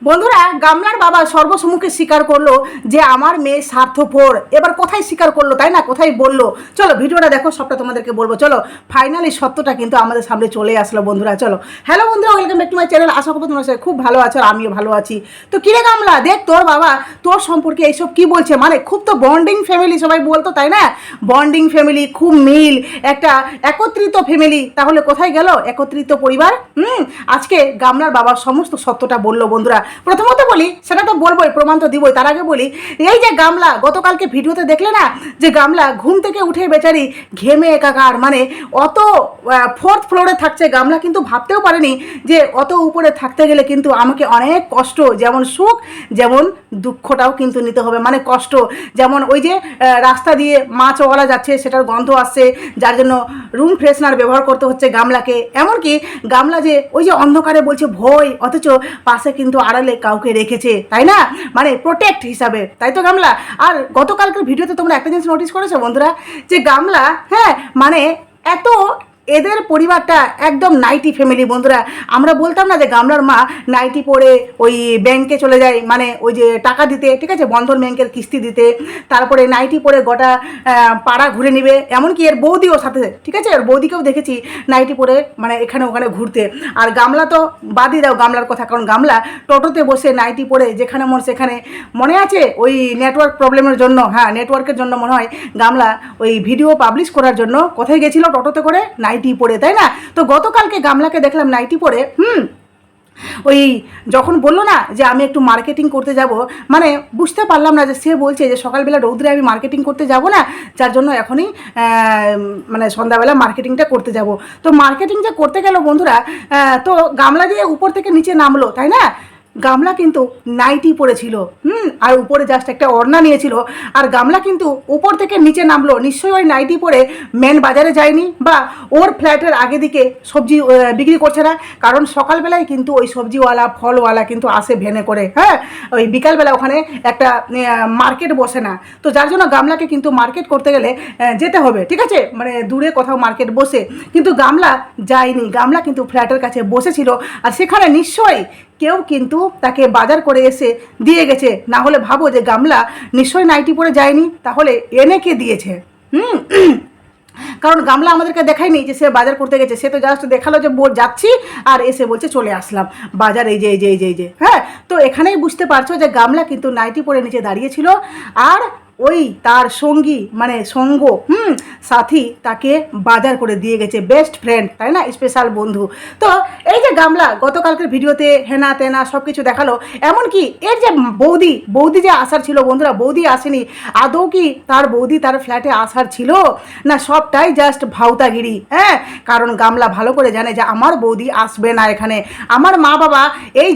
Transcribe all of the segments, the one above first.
বন্ধুরা, গামলার বাবা সর্বসম্মুখে স্বীকার করলো যে আমার মেয়ে স্বার্থপর। এবার কোথায় স্বীকার করলো, তাই না? কোথায় বললো? চলো ভিডিওটা দেখো, সবটা তোমাদেরকে বলবো। চলো, ফাইনালি সত্যটা কিন্তু আমাদের সামনে চলে আসলো বন্ধুরা। চলো, হ্যালো বন্ধুরা, welcome back to my channel. আশা করবো তোমরা সবাই খুব ভালো আছো আর আমিও ভালো আছি। তো কিরে গামলা, দেখ তোর বাবা তোর সম্পর্কে এইসব কি বলছে। মানে খুব তো বন্ডিং ফ্যামিলি সবাই বলতো, তাই না? বন্ডিং ফ্যামিলি, খুব মিল, একটা একত্রিত ফ্যামিলি। তাহলে কোথায় গেল একত্রিত পরিবার? আজকে গামলার বাবার সমস্ত সত্যটা বললো বন্ধুরা। প্রথমত বলি, সেটা তো বলবোই, প্রমাণ তো দিবই, তার আগে বলি, এই যে গামলা গতকালকে ভিডিওতে দেখলে না, যে গামলা ঘুম থেকে উঠে বেচারি ঘেমে একাকার, মানে অত ফোর্থ ফ্লোরে থাকছে। গামলা কিন্তু ভাবতেও পারেনি যে অত উপরে থাকতে গেলে কিন্তু আমাকে অনেক কষ্ট, যেমন সুখ যেমন দুঃখটাও কিন্তু নিতে হবে। মানে কষ্ট যেমন ওই যে রাস্তা দিয়ে মাছওয়ালা যাচ্ছে, সেটার গন্ধ আসছে, যার জন্য রুম ফ্রেশনার ব্যবহার করতে হচ্ছে গামলাকে। এমনকি গামলা যে ওই যে অন্ধকারে বলছে ভয়, অথচ পাশে কিন্তু আড়ালে কাউকে রেখেছে, তাই না? মানে প্রোটেক্ট হিসাবে, তাই তো গামলা? আর গতকালকের ভিডিওতে তোমরা একটা জিনিস নোটিস করেছো বন্ধুরা, যে গামলা, হ্যাঁ, মানে এত এদের পরিবারটা একদম নাইটি ফ্যামিলি বন্ধুরা। আমরা বলতাম না যে গামলার মা নাইটি পরে ওই ব্যাংকে চলে যায়, মানে ওই যে টাকা দিতে, ঠিক আছে, বন্ধন ব্যাংকের কিস্তি দিতে, তারপরে নাইটি পরে গোটা পাড়া ঘুরে নিবে। এমনকি এর বৌদিও সাথে, ঠিক আছে, এর বৌদিকেও দেখেছি নাইটি পরে, মানে এখানে ওখানে ঘুরতে। আর গামলা তো বাদই দাও গামলার কথা, কারণ গামলা টোটোতে বসে নাইটি পরে যেখানে মন সেখানে, মনে আছে ওই নেটওয়ার্ক প্রবলেমের জন্য, হ্যাঁ নেটওয়ার্কের জন্য মনে হয় গামলা ওই ভিডিও পাবলিশ করার জন্য কোথায় গেছিলো, টোটোতে করে নাইটি পরে, তাই না? তো গতকালকে গামলাকে দেখলাম নাইটি পরে, ওই যখন বললো না যে আমি একটু মার্কেটিং করতে যাব, মানে বুঝতে পারলাম না যে সে বলছে যে সকালবেলা রৌদ্রে আমি মার্কেটিং করতে যাব না, যার জন্য এখনই মানে সন্ধ্যাবেলা মার্কেটিংটা করতে যাব। তো মার্কেটিং যে করতে গেল বন্ধুরা, তো গামলা দিয়ে উপর থেকে নিচে নামলো, তাই না? গামলা কিন্তু নাইটি পরেছিল, আর উপরে জাস্ট একটা ওড়না নিয়েছিল। আর গামলা কিন্তু উপর থেকে নিচে নামলো, নিশ্চয়ই ওই নাইটি পরে মেন বাজারে যায়নি, বা ওর ফ্ল্যাটের আগে দিকে সবজি বিক্রি করছে না। কারণ সকালবেলায় কিন্তু ওই সবজিওয়ালা ফলওয়ালা কিন্তু আসে ভ্যানে করে, হ্যাঁ, ওই বিকালবেলা ওখানে একটা মার্কেট বসে না। তো যার জন্য গামলাকে কিন্তু মার্কেট করতে গেলে যেতে হবে, ঠিক আছে, মানে দূরে কোথাও মার্কেট বসে। কিন্তু গামলা যায়নি, গামলা কিন্তু ফ্ল্যাটের কাছে বসেছিল। আর সেখানে নিশ্চয়ই কেউ কিন্তু তাকে বাজার করে এসে দিয়ে গেছে। না হলে ভাবো যে গামলা নিশ্চয়ই নাইটি পরে যায়নি, তাহলে এনে কে দিয়েছে? কারণ গামলা আমাদেরকে দেখায়নি যে সে বাজার করতে গেছে, সে তো জাস্ট দেখালো যে যাচ্ছি, আর এসে বলছে চলে আসলাম বাজার, এই যে এই যে এই যে এই যে, হ্যাঁ। তো এখানেই বুঝতে পারছো যে গামলা কিন্তু নাইটি পরে নিচে দাঁড়িয়েছিল, আর ওই তার সঙ্গী, মানে সঙ্গ, সাথী তাকে বাজার করে দিয়ে গেছে, বেস্ট ফ্রেন্ড, তাই না, স্পেশাল বন্ধু। তো এই যে গামলা গতকালকের ভিডিওতে হেনা তেনা সব কিছু দেখালো, এমনকি এর যে বৌদি যে আসার ছিল বন্ধুরা, বৌদি আসেনি। আদৌ কি তার বৌদি তার ফ্ল্যাটে আসার ছিল, না সবটাই জাস্ট ভাউতাগিরি? হ্যাঁ, কারণ গামলা ভালো করে জানে যে আমার বৌদি আসবে না এখানে। আমার মা বাবা এই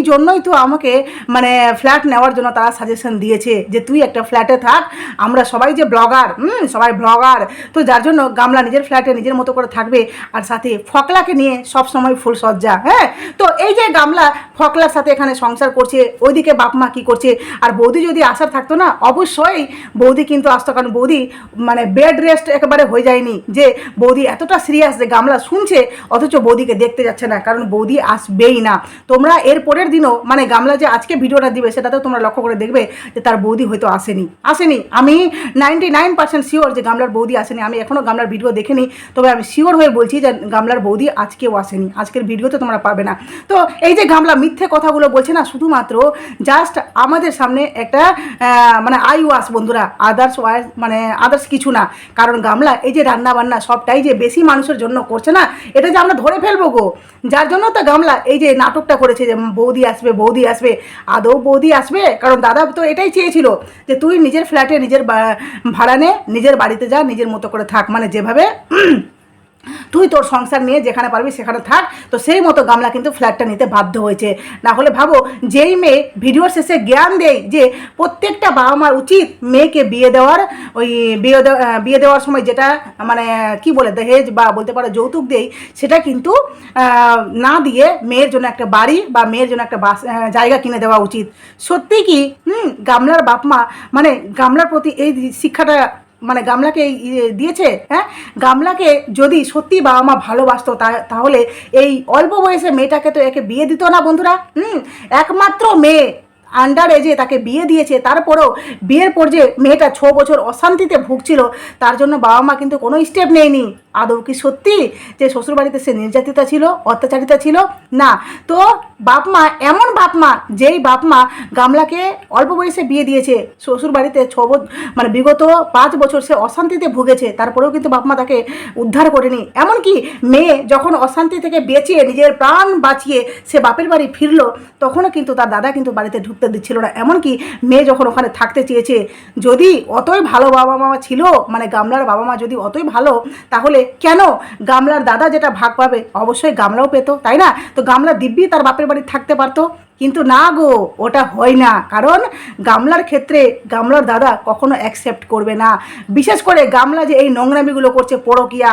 জন্যই তো আমাকে মানে ফ্ল্যাট নেওয়ার জন্য তারা সাজেশন দিয়েছে যে তুই একটা ফ্ল্যাটে থাক, আমরা সবাই যে ব্লগার, সবাই ব্লগার, তো যার জন্য গামলা নিজের ফ্ল্যাটে নিজের মতো করে থাকবে, আর সাথে ফকলাকে নিয়ে সব সময় ফুলসজ্জা। হ্যাঁ, তো এই যে গামলা ফকলার সাথে এখানে সংসার করছে, ওইদিকে বাপ মা কী করছে। আর বৌদি যদি আসার থাকতো না, অবশ্যই বৌদি কিন্তু আসতো, কারণ বৌদি মানে বেড রেস্ট একেবারে হয়ে যায়নি, যে বৌদি এতটা সিরিয়াস যে গামলা শুনছে অথচ বৌদিকে দেখতে যাচ্ছে না, কারণ বৌদি আসবেই না। তোমরা এর পরের দিনও, মানে গামলা যে আজকে ভিডিওটা দিবে সেটাতেও তোমরা লক্ষ্য করে দেখবে যে তার বৌদি হয়তো আসেনি। আমি 99% শিওর যে গামলার বৌদি আসেনি। আমি এখনও গামলার ভিডিও দেখিনি, তবে আমি শিওর হয়ে বলছি যে গামলার বৌদি আজকেও আসেনি, আজকের ভিডিওতে তোমরা পাবে না। তো এই যে গামলা মিথ্যে কথাগুলো বলছে না, শুধুমাত্র জাস্ট আমাদের সামনে একটা মানে আই ওয়াশ বন্ধুরা, আদার্স কিছু না। কারণ গামলা এই যে রান্না বান্না সবটাই যে বেশি মানুষের জন্য করছে না, এটা যে আমরা ধরে ফেলবো গো, যার জন্য তো গামলা এই যে নাটকটা করেছে যে বৌদি আসবে। আদৌ বৌদি আসবে? কারণ দাদা তো এটাই চেয়েছিল যে তুই নিজের ফ্ল্যাটে নিজের ভাড়া নে, নিজের বাড়িতে যা, নিজের মতো করে থাক, মানে যেভাবে তুই তোর সংসার নিয়ে যেখানে পারবি সেখানে থাক। তো সেই মতো গামলা কিন্তু ফ্ল্যাটটা নিতে বাধ্য হয়েছে। না হলে ভাবো, যেই মেয়ে ভিডিওর শেষে জ্ঞান দেয় যে প্রত্যেকটা বাবা মার উচিত মেয়েকে বিয়ে দেওয়ার সময় যেটা মানে কি বলে দহেজ বা বলতে পারো যৌতুক দেয়, সেটা কিন্তু না দিয়ে মেয়ের জন্য একটা বাড়ি বা মেয়ের জন্য একটা জায়গা কিনে দেওয়া উচিত। সত্যি কি গামলার বাপ মা মানে গামলার প্রতি এই শিক্ষাটা মানে গামলাকে দিয়েছে? হ্যাঁ, গামলাকে যদি সত্যি বাবা মা ভালোবাসতো তাহলে এই অল্প বয়সে মেয়েটাকে তো একে বিয়ে দিত না বন্ধুরা। একমাত্র মেয়ে, আন্ডার এজে তাকে বিয়ে দিয়েছে, তারপরেও বিয়ের পর যে মেয়েটা 6 বছর অশান্তিতে ভুগছিল তার জন্য বাবা মা কিন্তু কোনো স্টেপ নেয়নি। আদৌ কি সত্যি যে শ্বশুরবাড়িতে সে নির্যাতিতা ছিল, অত্যাচারিতা ছিল? না। তো বাপমা, এমন বাপমা যেই বাপমা গামলাকে অল্প বয়সে বিয়ে দিয়েছে, শ্বশুরবাড়িতে মানে বিগত 5 বছর সে অশান্তিতে ভুগেছে, তারপরেও কিন্তু বাপমা তাকে উদ্ধার করেনি। এমনকি মেয়ে যখন অশান্তি থেকে বেঁচে নিজের প্রাণ বাঁচিয়ে সে বাপের বাড়ি ফিরলো, তখনও কিন্তু তার দাদা কিন্তু বাড়িতে ঢুকতে দিচ্ছিল না। এমনকি মেয়ে যখন ওখানে থাকতে চেয়েছে, যদি অতই ভালো বাবা মা ছিল, মানে গামলার বাবা মা যদি অতই ভালো, তাহলে কেন গামলার দাদা যেটা ভাগ পাবে অবশ্যই গামলাও পেতো, তাই না? তো গামলা দিব্যি তার বাপের বাড়ি থাকতে পারতো, কিন্তু না গো, ওটা হয় না। কারণ গামলার ক্ষেত্রে গামলার দাদা কখনো অ্যাকসেপ্ট করবে না। বিশেষ করে গামলা যে এই নোংরামিগুলো করছে, পরকিয়া,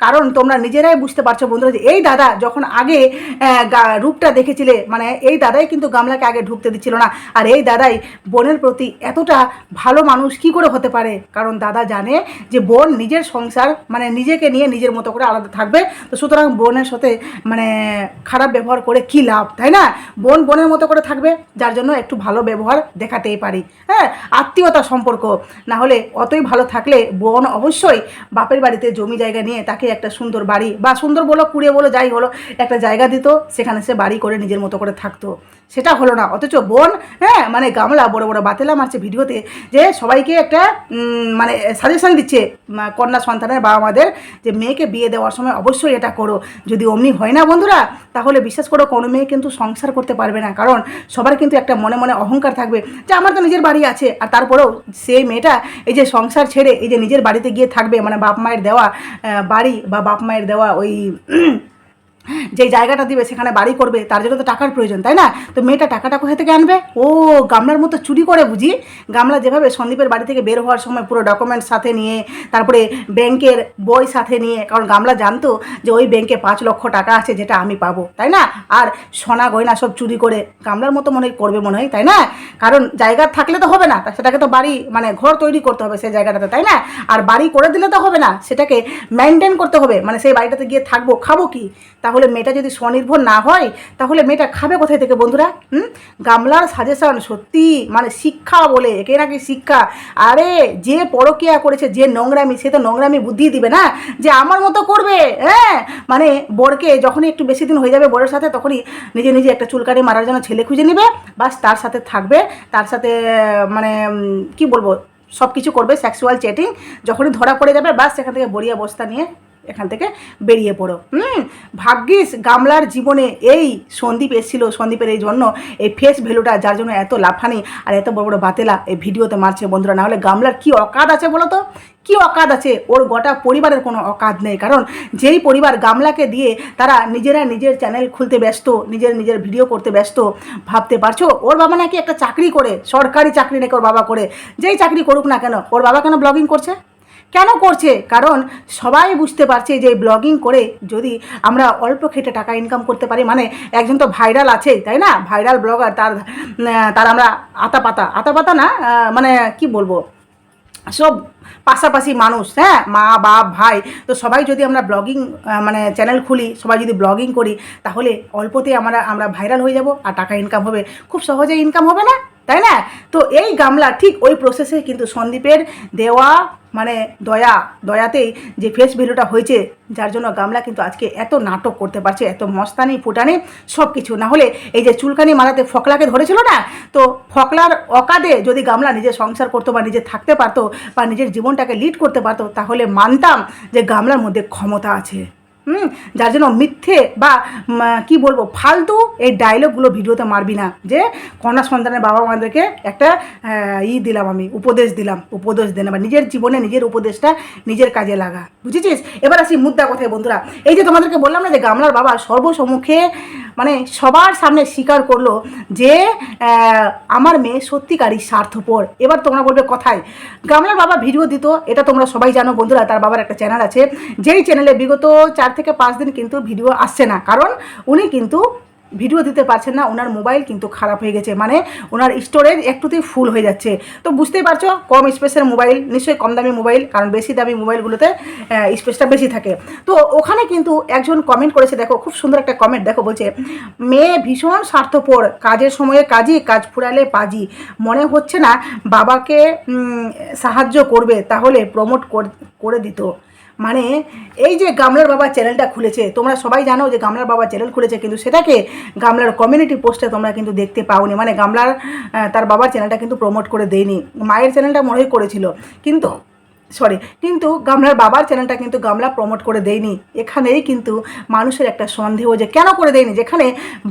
কারণ তোমরা নিজেরাই বুঝতে পারছো বন্ধুরা যে এই দাদা যখন আগে রূপটা দেখেছিলে, মানে এই দাদাই কিন্তু গামলাকে আগে ঢুকতে দিচ্ছিল না। আর এই দাদাই বোনের প্রতি এতটা ভালো মানুষ কি করে হতে পারে? কারণ দাদা জানে যে বোন নিজের সংসার, মানে নিজেকে নিয়ে নিজের মতো করে আলাদা থাকবে, তো সুতরাং বোনের সাথে মানে খারাপ ব্যবহার করে কী লাভ, তাই না? বোনের মতো করে থাকবে, যার জন্য একটু ভালো ব্যবহার দেখাতেই পারি। হ্যাঁ, আত্মীয়তা সম্পর্ক, না হলে অতই ভালো থাকলে বোন অবশ্যই বাপের বাড়িতে জমি জায়গা নিয়ে তাকে একটা সুন্দর বাড়ি, বা সুন্দর বলো কুড়ে বলো যাই হলো, একটা জায়গা দিত, সেখানে সে বাড়ি করে নিজের মতো করে থাকতো। সেটা হলো না, অথচ বোন, হ্যাঁ, মানে গামলা বড় বড় বাতেলা মারছে ভিডিওতে, যে সবাইকে একটা মানে সাজেশন দিচ্ছে কন্যা সন্তানের বাবা মাদের, যে মেয়েকে বিয়ে দেওয়ার সময় অবশ্যই এটা করো। যদি অমনি হয় না বন্ধুরা, তাহলে বিশ্বাস করো কোনো মেয়ে কিন্তু সংসার করতে পারবে না। কারণ সবার কিন্তু একটা মনে মনে অহংকার থাকবে যে আমার তো নিজের বাড়ি আছে, আর তারপরেও সেই মেয়েটা এই যে সংসার ছেড়ে এই যে নিজের বাড়িতে গিয়ে থাকবে, মানে বাপ মায়ের দেওয়া বাড়ি বা বাপ মায়ের দেওয়া ওই যেই জায়গাটা দিবে সেখানে বাড়ি করবে, তার জন্য তো টাকার প্রয়োজন, তাই না? তো মেয়েটা টাকাটা কোথা থেকে আনবে? ও গামলার মতো চুরি করে বুঝি? গামলা যেভাবে সন্দীপের বাড়ি থেকে বের হওয়ার সময় পুরো ডকুমেন্টস সাথে নিয়ে, তারপরে ব্যাংকের বই সাথে নিয়ে, কারণ গামলা জানতো যে ওই ব্যাংকে 5 লক্ষ টাকা আছে যেটা আমি পাবো, তাই না? আর সোনা গয়না সব চুরি করে গামলার মতো মনে করবে মনে হয়, তাই না? কারণ জায়গা থাকলে তো হবে না, সেটাকে তো বাড়ি মানে ঘর তৈরি করতে হবে সেই জায়গাটাতে, তাই না? আর বাড়ি করে দিলে তো হবে না, সেটাকে মেনটেন করতে হবে, মানে সেই বাড়িটাতে গিয়ে থাকবো, খাবো কি? তাহলে মেয়েটা যদি স্বনির্ভর না হয় তাহলে মেয়েটা খাবে কোথায় থেকে বন্ধুরা? গামলার সাজেশন সত্যি মানে শিক্ষা বলে, একে নাকি শিক্ষা। আরে যে পরকিয়া করেছে, যে নোংরামি, সে তো নোংরামি বুদ্ধি দিবে না যে আমার মতো করবে। হ্যাঁ, মানে বরকে যখনই একটু বেশি দিন হয়ে যাবে বরের সাথে, তখনই নিজে নিজে একটা চুলকানি মারার জন্য ছেলে খুঁজে নেবে, বাস তার সাথে থাকবে, তার সাথে মানে কি বলবো, সব কিছু করবে, সেক্সুয়াল চ্যাটিং। যখনই ধরা পড়ে যাবে বাস সেখান থেকে বড়িয়া বস্তা নিয়ে এখান থেকে বেরিয়ে পড়ো। ভাগ্যিস গামলার জীবনে এই সন্দীপ এসেছিল, সন্দীপের এই জন্য এই ফেস ভ্যালুটা, যার জন্য এত লাফানি আর এত বড় বড় বাতেলা এই ভিডিওতে মারছে বন্ধুরা। নাহলে গামলার কি অকাদ আছে বলো তো? কী অকাদ আছে? ওর গোটা পরিবারের কোনো অকাদ নেই। কারণ যেই পরিবার গামলাকে দিয়ে তারা নিজেরা নিজের চ্যানেল খুলতে ব্যস্ত, নিজের ভিডিও করতে ব্যস্ত, ভাবতে পারছো ওর বাবা নাকি একটা চাকরি করে, সরকারি চাকরি নাকি ওর বাবা করে। যেই চাকরি করুক না কেন, ওর বাবা কেন ব্লগিং করছে? কেন করছে? কারণ সবাই বুঝতে পারছে যে ব্লগিং করে যদি আমরা অল্প খেটে টাকা ইনকাম করতে পারি, মানে একজন তো ভাইরাল আছেই, তাই না? ভাইরাল ব্লগার, তার আমরা আতাপাতা না, মানে কি বলবো, সব পাশাপাশি মানুষ, হ্যাঁ, মা বাপ ভাই, তো সবাই যদি আমরা ব্লগিং মানে চ্যানেল খুলি, সবাই যদি ব্লগিং করি, তাহলে অল্পতে আমরা ভাইরাল হয়ে যাব আর টাকা ইনকাম হবে, খুব সহজে ইনকাম হবে না, তাই না? তো এই গামলা ঠিক ওই প্রসেসে কিন্তু সন্দীপের দেওয়া মানে দয়াতেই যে ফেস ভ্যালুটা হয়েছে, যার জন্য গামলা কিন্তু আজকে এত নাটক করতে পারছে, এত মস্তানি ফুটানি সব কিছু। না হলে এই যে চুলকানি মারাতে ফকলাকে ধরেছিল না, তো ফকলার অকাদে যদি গামলা নিজের সংসার করতো বা নিজে থাকতে পারতো বা নিজের জীবনটাকে লিড করতে পারতো, তাহলে মানতাম যে গামলার মধ্যে ক্ষমতা আছে। যার জন্য মিথ্যে বা কি বলবো ফালতু এই ডায়লগগুলো ভিডিওতে মারবি না, যে কন্যা সন্তানের বাবা মাদেরকে একটা দিলাম, আমি উপদেশ দেন, বা নিজের জীবনে নিজের উপদেশটা নিজের কাজে লাগা, বুঝেছিস? এবার আসি মুদ্রা কথায় বন্ধুরা। এই যে তোমাদেরকে বললাম না যে গামলার বাবা সর্বসম্মুখে মানে সবার সামনে স্বীকার করলো যে আমার মেয়ে সত্যিকারই স্বার্থপর। এবার তোমরা বলবে কথায় গামলার বাবা ভিডিও দিত, এটা তোমরা সবাই জানো বন্ধুরা। তার বাবার একটা চ্যানেল আছে, যেই চ্যানেলে বিগত 4 থেকে 5 দিন কিন্তু ভিডিও আসছে না, কারণ উনি কিন্তু ভিডিও দিতে পারছেন না, ওনার মোবাইল কিন্তু খারাপ হয়ে গেছে, মানে ওনার স্টোরেজ একটুতেই ফুল হয়ে যাচ্ছে। তো বুঝতেই পারছো কম স্পেসের মোবাইল, নিশ্চয়ই কম দামি মোবাইল, কারণ বেশি দামি মোবাইলগুলোতে স্পেসটা বেশি থাকে। তো ওখানে কিন্তু একজন কমেন্ট করেছে, দেখো খুব সুন্দর একটা কমেন্ট, দেখো বলছে মেয়ে ভীষণ স্বার্থপর, কাজের সময়ে কাজই, কাজ ফুরালে পাজি, মনে হচ্ছে না বাবাকে সাহায্য করবে, তাহলে প্রমোট করে দিত। মানে এই যে গামলার বাবা চ্যানেলটা খুলেছে, তোমরা সবাই জানো যে গামলার বাবা চ্যানেল খুলেছে, কিন্তু সেটাকে গামলার কমিউনিটি পোস্টে তোমরা কিন্তু দেখতে পাওনি, মানে গামলার তার বাবার চ্যানেলটা কিন্তু প্রমোট করে দেয়নি, মায়ের চ্যানেলটা মনে হয় করেছিল, কিন্তু গামলার বাবার চ্যানেলটা কিন্তু গামলা প্রমোট করে দেয়নি। এখানেই কিন্তু মানুষের একটা সন্দেহ যে কেন করে দেয়নি, যেখানে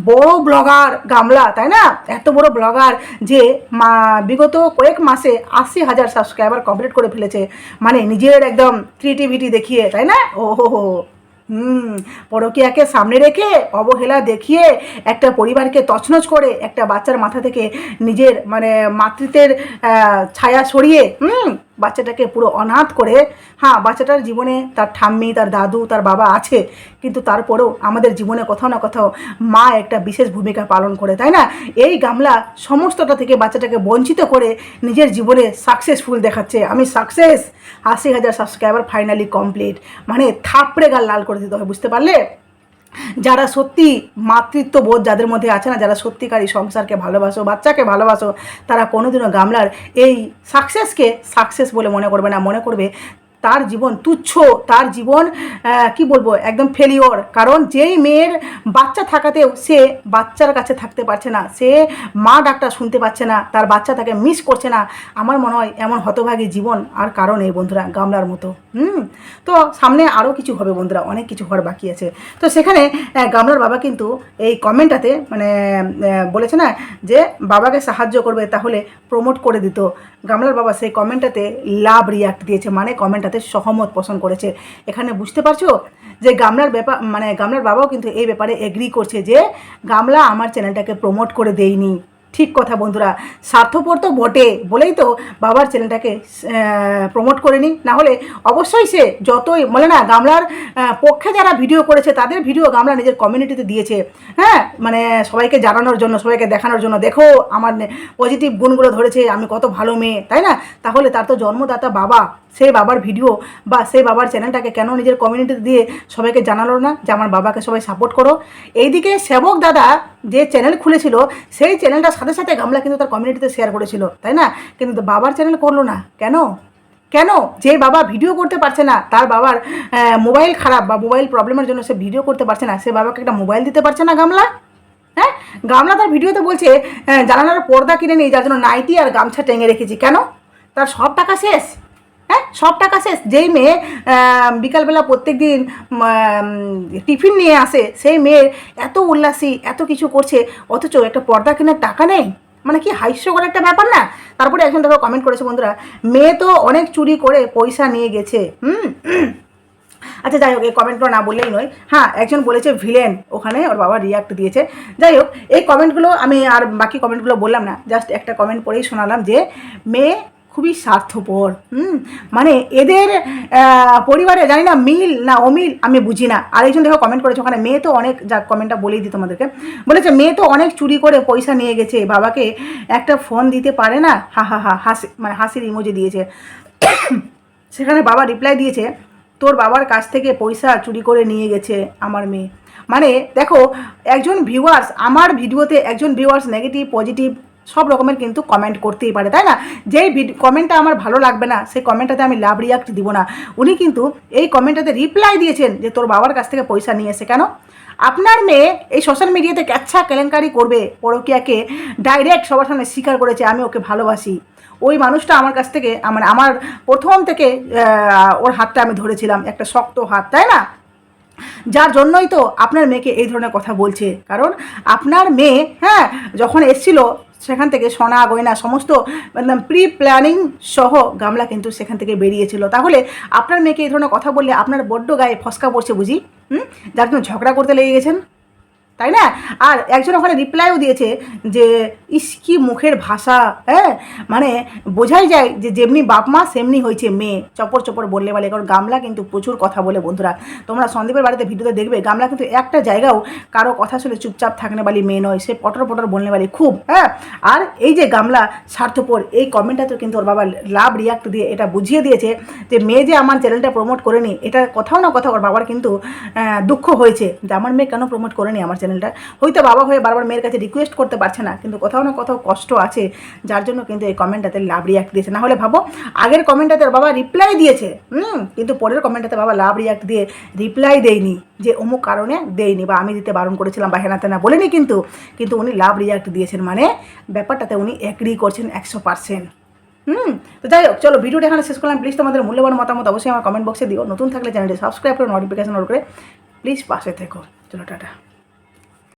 বড় ব্লগার গামলা, তাই না, এত বড় ব্লগার যে বিগত কয়েক মাসে 80,000 সাবস্ক্রাইবার কমপ্লিট করে ফেলেছে, মানে নিজের একদম ক্রিয়েটিভিটি দেখিয়ে, তাই না, ও হো পরকীয়াকে সামনে রেখে অবহেলা দেখিয়ে একটা পরিবারকে তছনছ করে একটা বাচ্চার মাথা থেকে নিজের মানে মাতৃত্বের ছায়া সরিয়ে বাচ্চাটাকে পুরো অনাথ করে, হ্যাঁ বাচ্চাটার জীবনে তার ঠাম্মি, তার দাদু, তার বাবা আছে, কিন্তু তারপরেও আমাদের জীবনে কোথাও না কোথাও মা একটা বিশেষ ভূমিকা পালন করে, তাই না। এই গামলা সমস্তটা থেকে বাচ্চাটাকে বঞ্চিত করে নিজের জীবনে সাকসেসফুল দেখাচ্ছে, আমি সাকসেস, 80,000 সাবস্ক্রাইবার ফাইনালি কমপ্লিট, মানে থাপড়ে গাল লাল করে দিতে হয়, বুঝতে পারলে। যারা সত্যি মাতৃত্ববোধ যাদের মধ্যে আছে না, যারা সত্যিকারই সংসারকে ভালোবাসো, বাচ্চাকে ভালোবাসো, তারা কোনোদিনও গামলার এই সাকসেসকে সাকসেস বলে মনে করবে না, মনে করবে তার জীবন তুচ্ছ, তার জীবন কি বলবো একদম ফেলিওর। কারণ যেই মেয়ের বাচ্চা থাকাতেও সে বাচ্চার কাছে থাকতে পারছে না, সে মা ডাকটা শুনতে পাচ্ছে না, তার বাচ্চা তাকে মিস করছে না, আমার মনে হয় এমন হতভাগী জীবন আর কারণ এই বন্ধুরা গামলার মতো। তো সামনে আরও কিছু হবে বন্ধুরা, অনেক কিছু হওয়ার বাকি আছে। তো সেখানে গামলার বাবা কিন্তু এই কমেন্টটাতে মানে বলেছে না যে বাবাকে সাহায্য করবে, তাহলে প্রমোট করে দিত। গামলার বাবা সেই কমেন্টটাতে লাভ রিয়াক্ট দিয়েছে, মানে কমেন্টটাতে সহমত পোষণ করেছে। এখানে বুঝতে পারছো যে গামলার ব্যাপার, মানে গামলার বাবাও কিন্তু এই ব্যাপারে এগ্রি করছে যে গামলা আমার চ্যানেলটাকে প্রমোট করে দেয়নি। ঠিক কথা বন্ধুরা, স্বার্থপর তো বটে বলেই তো বাবার চ্যানেলটাকে প্রমোট করেনি, না হলে অবশ্যই সে যতই বলে না গামলার পক্ষে যারা ভিডিও করেছে তাদের ভিডিও গামলা নিজের কমিউনিটিতে দিয়েছে, হ্যাঁ মানে সবাইকে জানানোর জন্য, সবাইকে দেখানোর জন্য, দেখো আমার পজিটিভ গুণগুলো ধরেছে, আমি কত ভালো মেয়ে, তাই না। তাহলে তার তো জন্মদাতা বাবা, সেই বাবার ভিডিও বা সেই বাবার চ্যানেলটাকে কেন নিজের কমিউনিটিতে দিয়ে সবাইকে জানালো না যে আমার বাবাকে সবাই সাপোর্ট করো। এইদিকে সেবক দাদা যে চ্যানেল খুলেছিল সেই চ্যানেলটার সাথে সাথে গামলা কিন্তু তার কমিউনিটিতে শেয়ার করেছিল, তাই না, কিন্তু বাবার চ্যানেল করলো না কেন? কেন? যে বাবা ভিডিও করতে পারছে না, তার বাবার মোবাইল খারাপ বা মোবাইল প্রবলেমের জন্য সে ভিডিও করতে পারছে না, সে বাবাকে একটা মোবাইল দিতে পারছে না গামলা। হ্যাঁ, গামলা তার ভিডিওতে বলছে জানালার পর্দা কিনে নিই, যার জন্য নাইটি আর গামছা টেঙে রেখেছি, কেন? তার সব টাকা শেষ, হ্যাঁ সব টাকা শেষ। যেই মেয়ে বিকালবেলা প্রত্যেক দিন টিফিন নিয়ে আসে, সেই মেয়ের এত উল্লাসী, এত কিছু করছে, অথচ একটা পর্দা কেনার টাকা নেই, মানে কি হাস্যকর একটা ব্যাপার না। তারপরে একজন দেখো কমেন্ট করেছে বন্ধুরা, মেয়ে তো অনেক চুরি করে পয়সা নিয়ে গেছে। আচ্ছা যাই হোক, এই কমেন্টগুলো না বললেই নয়। হ্যাঁ, একজন বলেছে ভিলেন, ওখানে ওর বাবা রিয়াক্ট দিয়েছে। যাই হোক, এই কমেন্টগুলো আমি আর বাকি কমেন্টগুলো বললাম না, জাস্ট একটা কমেন্ট পড়েই শোনালাম যে মেয়ে খুবই স্বার্থপর। মানে এদের পরিবারে জানি না মিল না অমিল, আমি বুঝি না। আরেকজন দেখো কমেন্ট করেছে ওখানে, মেয়ে তো অনেক, যা কমেন্টটা বলেই দিই তোমাদেরকে, বলেছে মেয়ে তো অনেক চুরি করে পয়সা নিয়ে গেছে, বাবাকে একটা ফোন দিতে পারে না, হা হা হা, হাসি মানে হাসির ইমোজি দিয়েছে। সেখানে বাবা রিপ্লাই দিয়েছে, তোর বাবার কাছ থেকে পয়সা চুরি করে নিয়ে গেছে আমার মেয়ে। মানে দেখো, একজন ভিউয়ার্স, আমার ভিডিওতে একজন ভিউয়ার্স নেগেটিভ পজিটিভ সব রকমের কিন্তু কমেন্ট করতেই পারে, তাই না। যেই কমেন্টটা আমার ভালো লাগবে না সেই কমেন্টটাতে আমি লাভ রিয়াক্ট দিব না। উনি কিন্তু এই কমেন্টটাতে রিপ্লাই দিয়েছেন যে তোর বাবার কাছ থেকে পয়সা নিয়ে এসে কেন? আপনার মেয়ে এই সোশ্যাল মিডিয়াতে ক্যাচ্ছা কেলেঙ্কারি করবে, পরকীয়াকে ডাইরেক্ট সবার সামনে স্বীকার করেছে আমি ওকে ভালোবাসি। ওই মানুষটা আমার কাছ থেকে মানে আমার প্রথম থেকে ওর হাতটা আমি ধরেছিলাম, একটা শক্ত হাত, তাই না। যার জন্যই তো আপনার মেয়েকে এই ধরনের কথা বলছে, কারণ আপনার মেয়ে হ্যাঁ যখন এসছিল সেখান থেকে সোনা গয়না সমস্ত প্রি প্ল্যানিং সহ গামলা কিন্তু সেখান থেকে বেরিয়েছিল। তাহলে আপনার মেয়েকে এই ধরনের কথা বললে আপনার বড্ড গায়ে ফসকা পড়ছে বুঝি, যার জন্য ঝগড়া করতে লেগে গেছেন। তাই না? আর একজন ওখানে রিপ্লাইও দিয়েছে যে ইস কি মুখের ভাষা, হ্যাঁ মানে বোঝাই যায় যে যেমনি বাপ মা সেমনি হয়েছে মেয়ে, চপর চপর বললে বলে। কারণ গামলা কিন্তু প্রচুর কথা বলে বন্ধুরা, তোমরা সন্দীপের বাড়িতে ভিডিওতে দেখবে গামলা কিন্তু একটা জায়গাও কারো কথা শুনে চুপচাপ থাকনে বালি মেয়ে নয়, সে পটর পটর বললে বালি খুব, হ্যাঁ। আর এই যে গামলা স্বার্থপর, এই কমেন্টটাতে কিন্তু ওর বাবা লাভ রিয়াক্ট দিয়ে এটা বুঝিয়ে দিয়েছে যে মেয়ে যে আমার চ্যানেলটা প্রমোট করেনি, এটা কোথাও না কোথাও ওর বাবার কিন্তু দুঃখ হয়েছে যে আমার মেয়ে কেন প্রমোট করেনি আমার চ্যানেলটা। হয়তো বাবা হয়ে বারবার মেয়ের কাছে রিকোয়েস্ট করতে পারছে না, কিন্তু কোথাও না কোথাও কষ্ট আছে, যার জন্য কিন্তু এই কমেন্টটাতে লাভ রিয়াক্ট দিয়েছে। না হলে ভাবো আগের কমেন্টটাতে বাবা রিপ্লাই দিয়েছে, কিন্তু পরের কমেন্টটাতে বাবা লাভ রিয়াক্ট দিয়ে রিপ্লাই দেয়নি যে অমুক কারণে দেয়নি বা আমি দিতে বারণ করেছিলাম বা হেনাতে না বলেনি, কিন্তু উনি লাভ রিয়াক্ট দিয়েছেন, মানে ব্যাপারটাতে উনি এগ্রি করছেন 100%। তো যাই হোক, চলো ভিডিওটা এখানে শেষ করলাম। প্লিজ তোমাদের মূল্যবান মতামত অবশ্যই আমার কমেন্ট বক্সে দিও। নতুন থাকলে চ্যানেলটি সাবস্ক্রাইব করে নোটিফিকেশন অন করে প্লিজ পাশে থেকো। চলো টাটা।